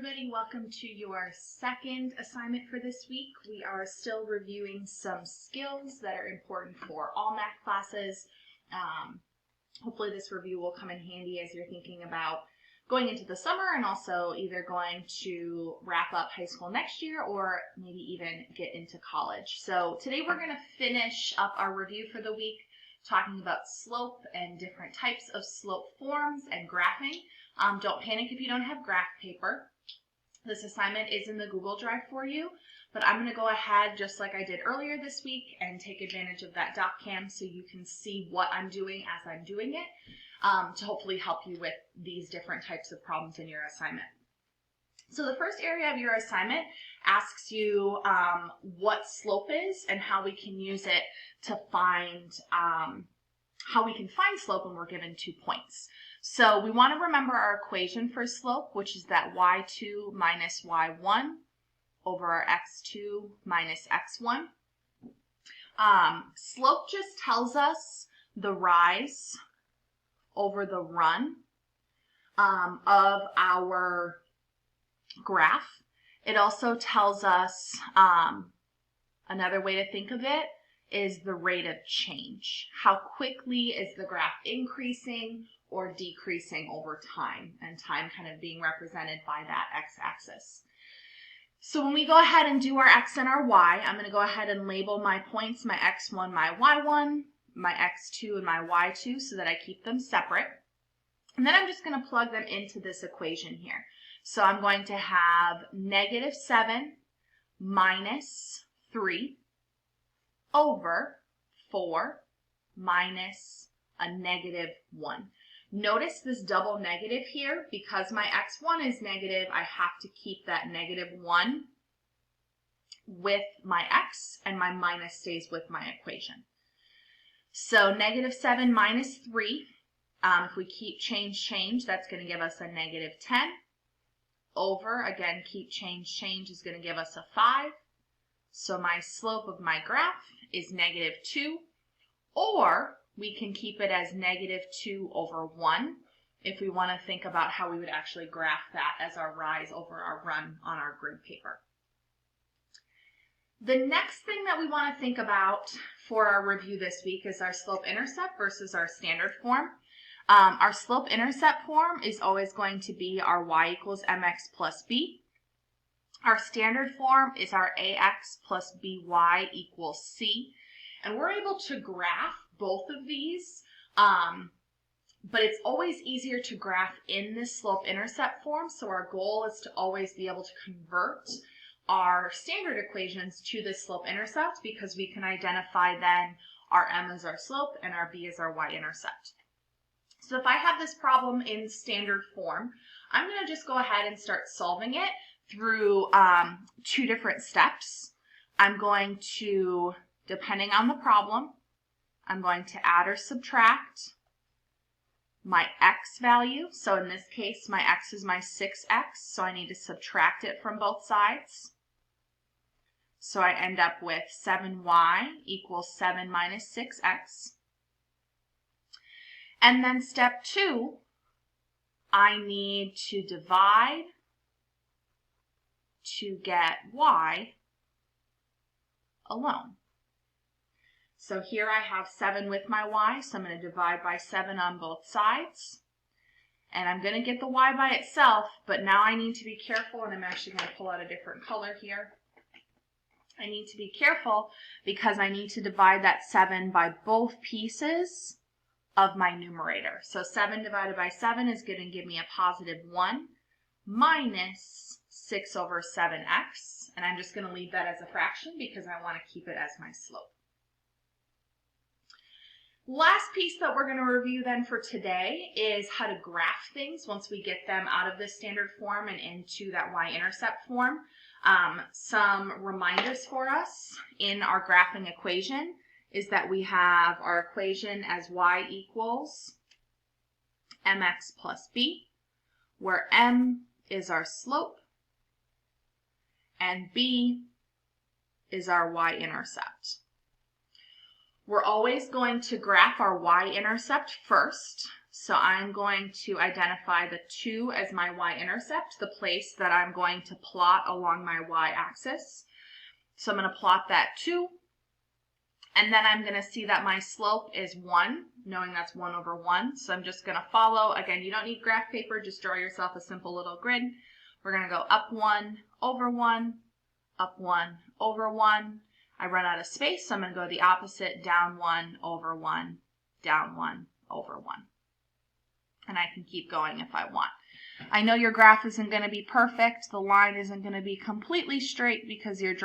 everybody. Welcome to your second assignment for this week. We are still reviewing some skills that are important for all math classes. Hopefully this review will come in handy as you're thinking about going into the summer and also either going to wrap up high school next year or maybe even get into college. So today we're going to finish up our review for the week, talking about slope and different types of slope forms and graphing. Don't panic if you don't have graph paper. This assignment is in the Google Drive for you, but I'm going to go ahead just like I did earlier this week and take advantage of that DocCam so you can see what I'm doing as I'm doing it to hopefully help you with these different types of problems in your assignment. So the first area of your assignment asks you what slope is and how we can use it to find slope when we're given 2 points. So we want to remember our equation for slope, which is that y2 minus y1 over our x2 minus x1. Slope just tells us the rise over the run of our graph. It also tells us, another way to think of it is the rate of change. How quickly is the graph increasing or decreasing over time, and time kind of being represented by that x-axis. So when we go ahead and do our x and our y, I'm going to go ahead and label my points, my x1, my y1, my x2, and my y2 so that I keep them separate. And then I'm just going to plug them into this equation here. So I'm going to have negative 7 minus 3 over 4 minus a negative 1. Notice this double negative here. Because my x1 is negative, I have to keep that negative 1 with my x, and my minus stays with my equation. So negative 7 minus 3, if we keep change, that's going to give us a negative 10. Over, again, keep change is going to give us a 5. So my slope of my graph is negative 2, or we can keep it as negative 2 over 1 if we want to think about how we would actually graph that as our rise over our run on our grid paper. The next thing that we want to think about for our review this week is our slope-intercept versus our standard form. Our slope-intercept form is always going to be our y equals mx plus b. Our standard form is our ax plus by equals c. And we're able to graph both of these, but it's always easier to graph in this slope-intercept form. So our goal is to always be able to convert our standard equations to the slope-intercept, because we can identify then our m as our slope and our b as our y-intercept. So if I have this problem in standard form, I'm going to just go ahead and start solving it through 2 different steps. I'm going to, depending on the problem, I'm going to add or subtract my x value. So in this case, my x is my 6x, so I need to subtract it from both sides. So I end up with 7y equals 7 minus 6x. And then step 2, I need to divide to get y alone. So here I have 7 with my y, so I'm going to divide by 7 on both sides. And I'm going to get the y by itself, but now I need to be careful, and I'm actually going to pull out a different color here. I need to be careful because I need to divide that 7 by both pieces of my numerator. So 7 divided by 7 is going to give me a positive 1 minus 6 over 7x, and I'm just going to leave that as a fraction because I want to keep it as my slope. Last piece that we're going to review then for today is how to graph things once we get them out of the standard form and into that y-intercept form. Some reminders for us in our graphing equation is that we have our equation as y equals mx plus b, where m is our slope and b is our y-intercept. We're always going to graph our y-intercept first. So I'm going to identify the 2 as my y-intercept, the place that I'm going to plot along my y-axis. So I'm going to plot that 2. And then I'm going to see that my slope is 1, knowing that's 1 over 1. So I'm just going to follow. Again, you don't need graph paper. Just draw yourself a simple little grid. We're going to go up 1 over 1, up 1 over 1. I run out of space, so I'm going to go the opposite, down 1 over 1, down 1 over 1. And I can keep going if I want. I know your graph isn't going to be perfect. The line isn't going to be completely straight because you're